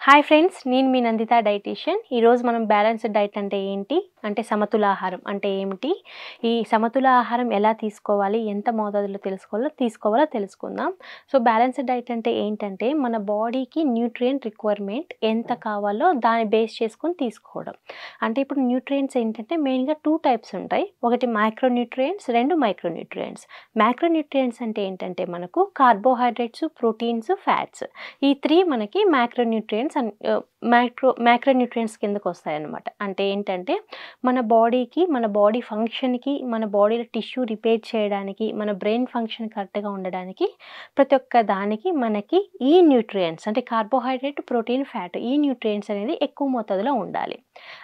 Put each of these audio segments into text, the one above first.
Hi friends, నేను మీ Nanditha dietitian. ఈరోజు మనం బ్యాలెన్స్డ్ డైట్ అంటే ఏంటి, అంటే సమతుల ఆహారం అంటే ఏమిటి, ఈ సమతుల ఆహారం ఎలా తీసుకోవాలి, ఎంత మోతాదులో తీసుకోవాలో తెలుసుకుందాం. సో బ్యాలెన్స్డ్ డైట్ అంటే ఏంటంటే మన బాడీకి న్యూట్రియంట్ రిక్వైర్మెంట్ ఎంత కావాలో దాన్ని బేస్ చేసుకొని తీసుకోవడం. అంటే ఇప్పుడు న్యూట్రియంట్స్ ఏంటంటే మెయిన్గా 2 టైప్స్ ఉంటాయి. ఒకటి మైక్రోన్యూట్రియంట్స్, 2 మైక్రోన్యూట్రియంట్స్. మైక్రోన్యూట్రియంట్స్ అంటే ఏంటంటే మనకు కార్బోహైడ్రేట్స్, ప్రోటీన్స్, ఫ్యాట్స్, ఈ 3 మనకి మైక్రోన్యూట్రియంట్స్ అండ్ మైక్రోన్యూట్రియంట్స్ కిందకు వస్తాయన్నమాట. అంటే ఏంటంటే మన బాడీకి, మన బాడీ ఫంక్షన్కి, మన బాడీలో టిష్యూ రిపేర్ చేయడానికి, మన బ్రెయిన్ ఫంక్షన్ కరెక్ట్గా ఉండడానికి ప్రతి ఒక్క దానికి మనకి ఈ న్యూట్రియంట్స్ అంటే కార్బోహైడ్రేట్, ప్రోటీన్, ఫ్యాట్, ఈ న్యూట్రియంట్స్ అనేది ఎక్కువ మోతాదులో ఉండాలి.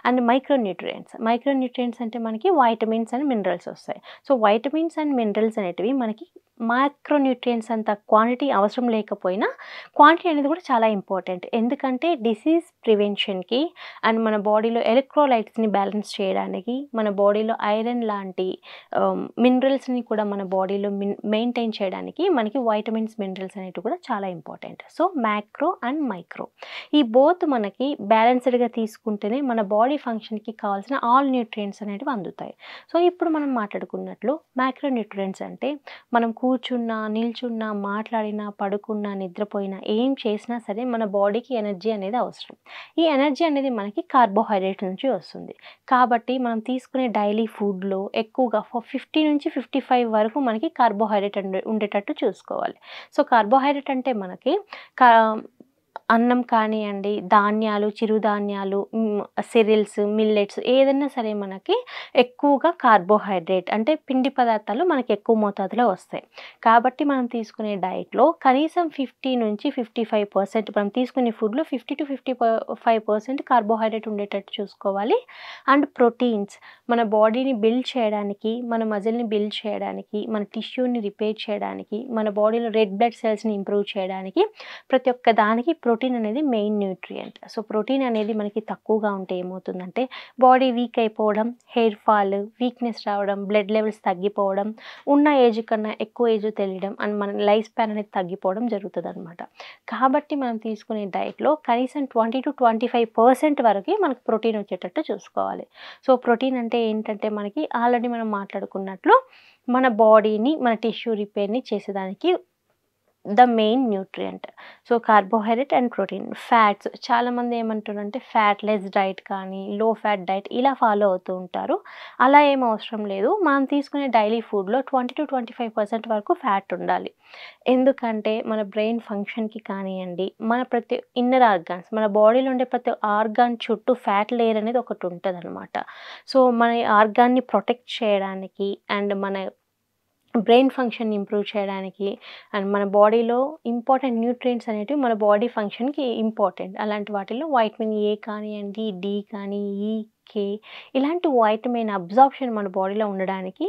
అండ్ మైక్రోన్యూట్రియంట్స్ అంటే మనకి వైటమిన్స్ అండ్ మినరల్స్ వస్తాయి. సో వైటమిన్స్ అండ్ మినరల్స్ అనేటివి మనకి మైక్రోన్యూట్రియంట్స్ అంత క్వాంటిటీ అవసరం లేకపోయినా క్వాంటిటీ అనేది కూడా చాలా ఇంపార్టెంట్. ఎందుకంటే డిసీజ్ ప్రివెన్షన్కి అండ్ మన బాడీలో ఎలక్ట్రోలైట్స్ని బ్యాలెన్స్ చేయడానికి, మన బాడీలో ఐరన్ లాంటి మినరల్స్ని కూడా మన బాడీలో మెయింటైన్ చేయడానికి మనకి వైటమిన్స్, మినరల్స్ అనేవి కూడా చాలా important. So macro and micro ఈ బోత్ మనకి బ్యాలెన్స్డ్గా తీసుకుంటేనే మన బాడీ ఫంక్షన్కి కావాల్సిన ఆల్ న్యూట్రియంట్స్ అనేవి అందుతాయి. సో ఇప్పుడు మనం మాట్లాడుకున్నట్లు మైక్రోన్యూట్రియంట్స్ అంటే మనం కూర్చున్నా, నిల్చున్నా, మాట్లాడినా, పడుకున్నా, నిద్రపోయినా, ఏం చేసినా సరే మన బాడీకి ఎనర్జీ అనేది అవసరం. ఈ ఎనర్జీ అనేది మనకి కార్బోహైడ్రేట్ నుంచి వస్తుంది. కాబట్టి మనం తీసుకునే డైలీ ఫుడ్లో ఎక్కువగా 50 నుంచి 55 వరకు మనకి కార్బోహైడ్రేట్ ఉండేటట్టు చూసుకోవాలి. సో కార్బోహైడ్రేట్ అంటే మనకి కా అన్నం కానియండి, ధాన్యాలు, చిరుధాన్యాలు, సిరియల్స్, మిల్లెట్స్ ఏదైనా సరే మనకి ఎక్కువగా కార్బోహైడ్రేట్ అంటే పిండి పదార్థాలు మనకి ఎక్కువ మోతాదులో వస్తాయి. కాబట్టి మనం తీసుకునే డైట్‌లో కనీసం 50 నుంచి 55% మనం తీసుకునే ఫుడ్‌లో 50-55% కార్బోహైడ్రేట్ ఉండేటట్టు చూసుకోవాలి. అండ్ ప్రోటీన్స్ మన బాడీని బిల్డ్ చేయడానికి, మన మజిల్‌ని బిల్డ్ చేయడానికి, మన టిష్యూని రిపేర్ చేయడానికి, మన బాడీలో రెడ్ బ్లడ్ సెల్స్‌ని ఇంప్రూవ్ చేయడానికి ప్రతి ఒక్క దానికి ప్రోటీన్ అనేది మెయిన్ న్యూట్రియంట్. సో ప్రోటీన్ అనేది మనకి తక్కువగా ఉంటే ఏమవుతుందంటే బాడీ వీక్ అయిపోవడం, హెయిర్ ఫాల్, వీక్నెస్ రావడం, బ్లడ్ లెవెల్స్ తగ్గిపోవడం, ఉన్న ఏజ్ కన్నా ఎక్కువ ఏజ్ తెలియడం అండ్ మన లైఫ్ స్పాన్ అనేది తగ్గిపోవడం జరుగుతుందన్నమాట. కాబట్టి మనం తీసుకునే డైట్‌లో కనీసం 20-25% వరకే మనకు ప్రోటీన్ వచ్చేటట్టు చూసుకోవాలి. సో ప్రోటీన్ అంటే ఏంటంటే మనకి ఆల్రెడీ మనం మాట్లాడుకున్నట్లు మన బాడీని, మన టిష్యూ రిపేర్‌ని చేసేదానికి the main nutrient. So carbohydrate and protein. Fats చాలామంది ఏమంటారంటే ఫ్యాట్ లెస్ డైట్ కానీ, లో ఫ్యాట్ డైట్ ఇలా ఫాలో అవుతూ ఉంటారు. అలా ఏం అవసరం లేదు. మనం తీసుకునే డైలీ ఫుడ్‌లో 20-25% వరకు ఫ్యాట్ ఉండాలి. ఎందుకంటే మన బ్రెయిన్ ఫంక్షన్‌కి కానియండి, మన ప్రతి ఇన్నర్ ఆర్గాన్స్ మన బాడీలో ఉండే ప్రతి ఆర్గాన్ చుట్టూ ఫ్యాట్ లేయర్ అనేది ఒకటి ఉంటదనమాట. సో మన ఆర్గాన్‌ని ప్రొటెక్ట్ చేయడానికి అండ్ మన బ్రెయిన్ ఫంక్షన్‌ని ఇంప్రూవ్ చేయడానికి అండ్ మన బాడీలో ఇంపార్టెంట్ న్యూట్రియంట్స్ అనేటివి మన బాడీ ఫంక్షన్‌కి ఇంపార్టెంట్. అలాంటి వాటిల్లో వైటమిన్ ఏ కానియండి, డి కానీ, ఈ, కే ఇలాంటి వైటమిన్ అబ్జార్ప్షన్ మన బాడీలో ఉండడానికి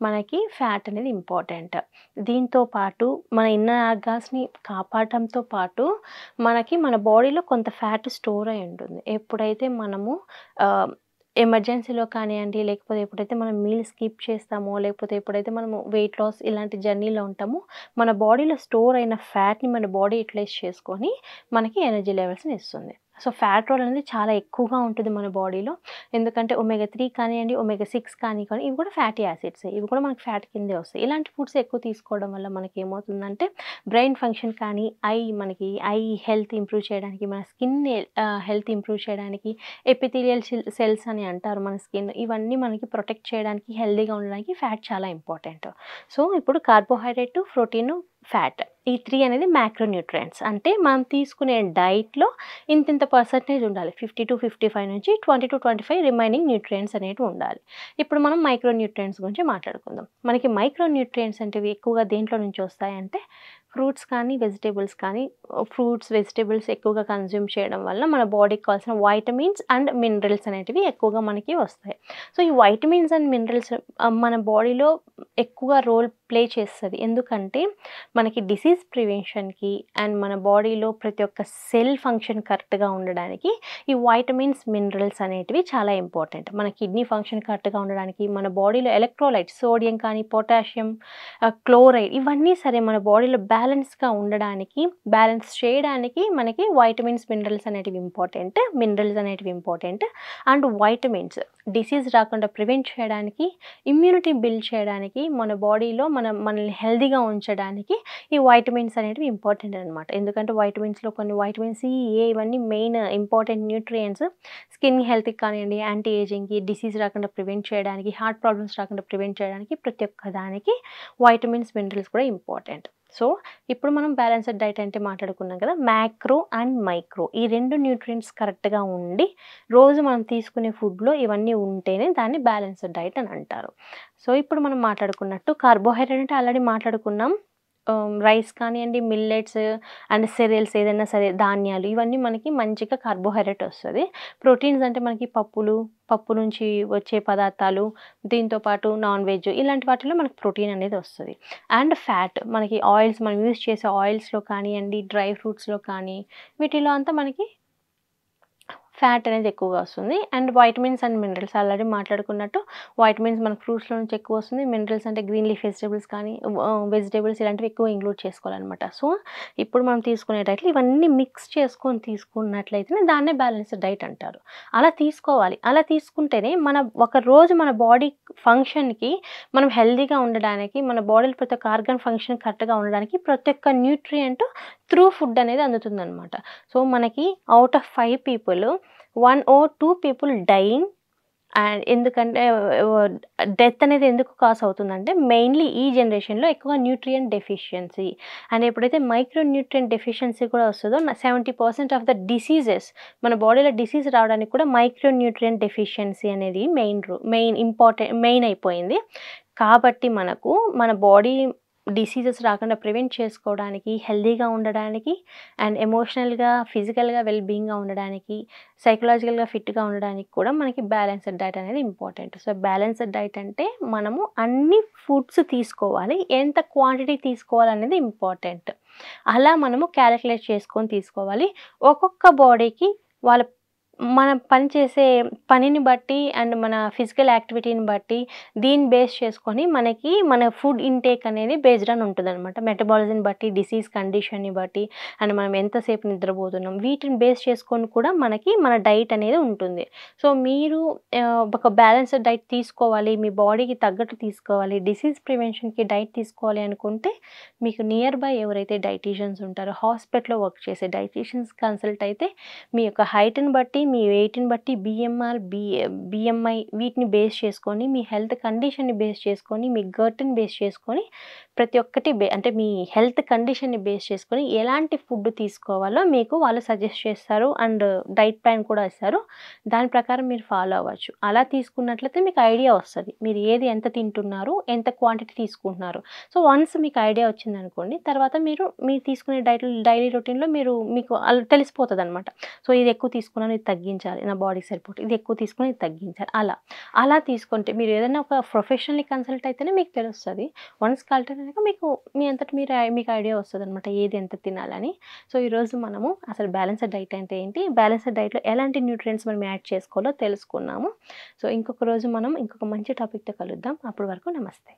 మనకి ఫ్యాట్ అనేది ఇంపార్టెంట్. దీంతో పాటు మన ఇన్నర్ ఆర్గాన్స్‌ని కాపాడటంతో పాటు మనకి మన బాడీలో కొంత ఫ్యాట్ స్టోర్ అయి ఉంటుంది. ఎప్పుడైతే మనము ఎమర్జెన్సీలో కానియండి, లేకపోతే ఎప్పుడైతే మనం మీల్ స్కిప్ చేస్తామో, లేకపోతే ఎప్పుడైతే మనము వెయిట్ లాస్ ఇలాంటి జర్నీలో ఉంటామో, మన బాడీలో స్టోర్ అయిన ఫ్యాట్‌ని మన బాడీ యుటిలైజ్ చేసుకొని మనకి ఎనర్జీ లెవెల్స్‌ని ఇస్తుంది. సో ఫ్యాట్ రోల్ అనేది చాలా ఎక్కువగా ఉంటుంది మన బాడీలో. ఎందుకంటే ఒమేగా 3 కానియండి, ఒమేగా 6 కానీ ఇవి కూడా ఫ్యాటీ యాసిడ్సే. ఇవి కూడా మనకి ఫ్యాట్ కిందే వస్తాయి. ఇలాంటి ఫుడ్స్ ఎక్కువ తీసుకోవడం వల్ల మనకి ఏమవుతుందంటే బ్రెయిన్ ఫంక్షన్ కానీ, మనకి ఐ హెల్త్ ఇంప్రూవ్ చేయడానికి, మన స్కిన్ హెల్త్ ఇంప్రూవ్ చేయడానికి, ఎపిథీలియల్ సెల్స్ అని అంటారు మన స్కిన్, ఇవన్నీ మనకి ప్రొటెక్ట్ చేయడానికి, హెల్తీగా ఉండడానికి ఫ్యాట్ చాలా ఇంపార్టెంట్. సో ఇప్పుడు కార్బోహైడ్రేట్, ప్రోటీన్, ఫ్యాట్ ఈ 3 అనేది మ్యాక్రోన్యూట్రియంట్స్. అంటే మనం తీసుకునే డైట్‌లో ఇంతింత పర్సెంటేజ్ ఉండాలి. 50-55 నుంచి 20-25 రిమైనింగ్ న్యూట్రియంట్స్ అనేటివి ఉండాలి. ఇప్పుడు మనం మైక్రోన్యూట్రియంట్స్ గురించి మాట్లాడుకుందాం. మనకి మైక్రోన్యూట్రియంట్స్ అంటేవి ఎక్కువగా దేంట్లో నుంచి వస్తాయంటే ఫ్రూట్స్ కానీ, వెజిటబుల్స్ కానీ, ఫ్రూట్స్, వెజిటబుల్స్ ఎక్కువగా కన్జ్యూమ్ చేయడం వల్ల మన బాడీకి కావాల్సిన వైటమిన్స్ అండ్ మినరల్స్ అనేటివి ఎక్కువగా మనకి వస్తాయి. సో ఈ వైటమిన్స్ అండ్ మినరల్స్ మన బాడీలో ఎక్కువగా రోల్ ప్లే చేస్తది. ఎందుకంటే మనకి డిసీజ్ ప్రివెన్షన్‌కి అండ్ మన బాడీలో ప్రతి ఒక్క సెల్ ఫంక్షన్ కరెక్ట్‌గా ఉండడానికి ఈ వైటమిన్స్, మినరల్స్ అనేటివి చాలా ఇంపార్టెంట్. మన కిడ్నీ ఫంక్షన్ కరెక్ట్‌గా ఉండడానికి, మన బాడీలో ఎలక్ట్రోలైట్స్ సోడియం కానీ, పొటాషియం, క్లోరైడ్ ఇవన్నీ సరే మన బాడీలో బ్యాలెన్స్గా ఉండడానికి, బ్యాలెన్స్ చేయడానికి మనకి వైటమిన్స్ మినరల్స్ అనేటివి ఇంపార్టెంట్. అండ్ వైటమిన్స్ డిసీజ్ రాకుండా ప్రివెంట్ చేయడానికి, ఇమ్యూనిటీ బిల్డ్ చేయడానికి, మన బాడీలో మనల్ని హెల్తీగా ఉంచడానికి ఈ వైటమిన్స్ అనేటివి ఇంపార్టెంట్ అనమాట. ఎందుకంటే వైటమిన్స్లో కొన్ని వైటమిన్ సి, ఏ ఇవన్నీ మెయిన్ ఇంపార్టెంట్ న్యూట్రియంట్స్. స్కిన్ హెల్త్కి కానివ్వండి, యాంటీ ఏజింగ్కి, డిసీజ్ రాకుండా ప్రివెంట్ చేయడానికి, హార్ట్ ప్రాబ్లమ్స్ రాకుండా ప్రివెంట్ చేయడానికి ప్రతి ఒక్క దానికి వైటమిన్స్ మినరల్స్ కూడా ఇంపార్టెంట్. సో ఇప్పుడు మనం బ్యాలెన్స్డ్ డైట్ అంటే మాట్లాడుకున్నాం కదా, మ్యాక్రో అండ్ మైక్రో ఈ 2 న్యూట్రియంట్స్ కరెక్ట్గా ఉండి రోజు మనం తీసుకునే ఫుడ్లో ఇవన్నీ ఉంటేనే దాన్ని బ్యాలెన్స్డ్ డైట్ అని అంటారు. సో ఇప్పుడు మనం మాట్లాడుకున్నట్టు కార్బోహైడ్రేట్ అంటే ఆల్రెడీ మాట్లాడుకున్నాం. రైస్ కానివ్వండి, మిల్లెట్స్ అండ్ సెరియల్స్ ఏదైనా సరే ధాన్యాలు ఇవన్నీ మనకి మంచిగా కార్బోహైడ్రేట్ వస్తుంది. ప్రోటీన్స్ అంటే మనకి పప్పు నుంచి వచ్చే పదార్థాలు, దీంతో పాటు నాన్ వెజ్ ఇలాంటి వాటిలో మనకి ప్రోటీన్ అనేది వస్తుంది. అండ్ ఫ్యాట్ మనకి ఆయిల్స్, మనం యూజ్ చేసే ఆయిల్స్లో కానివ్వండి, డ్రై ఫ్రూట్స్లో కానీ వీటిలో అంతా మనకి ఫ్యాట్ అనేది ఎక్కువగా వస్తుంది. And vitamins and minerals already మాట్లాడుకున్నట్టు వైటమిన్స్ మనకు ఫ్రూట్స్లో నుంచి ఎక్కువ వస్తుంది. మినరల్స్ అంటే గ్రీన్ లీఫ్ వెజిటేబుల్స్ కానీ వెజిటేబుల్స్ ఇలాంటివి ఎక్కువ ఇంక్లూడ్ చేసుకోవాలన్నమాట. సో ఇప్పుడు మనం తీసుకునే డైట్లు ఇవన్నీ మిక్స్ చేసుకొని తీసుకున్నట్లయితే దాన్నే బ్యాలెన్స్డ్ డైట్ అంటారు. అలా తీసుకోవాలి. అలా తీసుకుంటేనే ఒక రోజు మన బాడీ ఫంక్షన్కి, మనం హెల్తీగా ఉండడానికి, మన బాడీలో ప్రతి ఒక్క ఆర్గన్ ఫంక్షన్ కరెక్ట్గా ఉండడానికి ప్రతి ఒక్క న్యూట్రియంట్ త్రూ ఫుడ్ అనేది అందుతుందన్నమాట. సో మనకి out of 5 people 1 or 2 people dying. And ఎందుకంటే డెత్ అనేది ఎందుకు కాజ్ అవుతుందంటే మెయిన్లీ ఈ జనరేషన్లో ఎక్కువ న్యూట్రియంట్ డెఫిషియన్సీ. అండ్ ఎప్పుడైతే మైక్రో న్యూట్రియంట్ డెఫిషియన్సీ కూడా వస్తుందో 70% ఆఫ్ ద డిసీజెస్, మన బాడీలో డిసీజ్ రావడానికి కూడా మైక్రో న్యూట్రియంట్ డెఫిషియన్సీ అనేది మెయిన్ అయిపోయింది. కాబట్టి మన బాడీ డిసీజెస్ రాకుండా ప్రివెంట్ చేసుకోవడానికి, హెల్తీగా ఉండడానికి, అండ్ ఎమోషనల్గా, ఫిజికల్గా వెల్బీయింగ్గా ఉండడానికి, సైకలాజికల్గా ఫిట్గా ఉండడానికి కూడా మనకి బ్యాలెన్స్డ్ డైట్ అనేది ఇంపార్టెంట్. సో బ్యాలెన్స్డ్ డైట్ అంటే మనము అన్ని ఫుడ్స్ తీసుకోవాలి, ఎంత క్వాంటిటీ తీసుకోవాలనేది ఇంపార్టెంట్. అలా మనము క్యాలిక్యులేట్ చేసుకొని తీసుకోవాలి. ఒక్కొక్క బాడీకి మనం పనిచేసే పనిని బట్టి అండ్ మన ఫిజికల్ యాక్టివిటీని బట్టి దీన్ని బేస్ చేసుకొని మన ఫుడ్ ఇంటేక్ అనేది బేస్డ్ అని ఉంటుందన్నమాట. మెటబాలిజంని బట్టి, డిసీజ్ కండిషన్ని బట్టి, అండ్ మనం ఎంతసేపు నిద్రపోతున్నాం వీటిని బేస్ చేసుకొని కూడా మన డైట్ అనేది ఉంటుంది. సో మీరు ఒక బ్యాలెన్స్డ్ డైట్ తీసుకోవాలి, మీ బాడీకి తగ్గట్టు తీసుకోవాలి, డిసీజ్ ప్రివెన్షన్కి డైట్ తీసుకోవాలి అనుకుంటే మీకు నియర్ బై ఎవరైతే డైటీషియన్స్ ఉంటారో, హాస్పిటల్లో వర్క్ చేసే డైటీషియన్స్ కన్సల్ట్ అయితే మీ యొక్క హైట్ని బట్టి, మీ వెయిట్ని బట్టి, బిఎంఐ వీటిని బేస్ చేసుకొని, మీ హెల్త్ కండిషన్ని బేస్ చేసుకొని, మీ గట్ని బేస్ చేసుకొని, ప్రతి ఒక్కటి అంటే మీ హెల్త్ కండిషన్ని బేస్ చేసుకొని ఎలాంటి ఫుడ్ తీసుకోవాలో మీకు వాళ్ళు సజెస్ట్ చేస్తారు. అండ్ డైట్ ప్లాన్ కూడా ఇస్తారు. దాని ప్రకారం మీరు ఫాలో అవ్వచ్చు. అలా తీసుకున్నట్లయితే మీకు ఐడియా వస్తుంది, మీరు ఏది ఎంత తింటున్నారు, ఎంత క్వాంటిటీ తీసుకుంటున్నారు. సో వన్స్ మీకు ఐడియా వచ్చిందనుకోండి, తర్వాత మీరు తీసుకునే డైలీ రొటీన్లో మీకు తెలిసిపోతుంది అనమాట. సో ఇది ఎక్కువ తీసుకున్నాను, ఇది తగ్గించాలి, నా బాడీకి సరిపోతుంది, ఇది ఎక్కువ తీసుకుని ఇది తగ్గించాలి. అలా తీసుకుంటే మీరు ఏదైనా ఒక ప్రొఫెషనల్ని కన్సల్ట్ అయితేనే మీకు తెలుస్తుంది. వన్స్ కల్టర్ అయినాక మీకు ఐడియా వస్తుంది అనమాట ఏది ఎంత తినాలని. సో ఈరోజు మనము అసలు బ్యాలెన్స్డ్ డైట్ అంటే ఏంటి, బ్యాలెన్స్డ్ డైట్లో ఎలాంటి న్యూట్రియంట్స్ మనం యాడ్ చేసుకోవాలో తెలుసుకున్నాము. సో ఇంకొక రోజు మనం ఇంకొక మంచి టాపిక్తో కలుద్దాం. అప్పటి వరకు నమస్తే.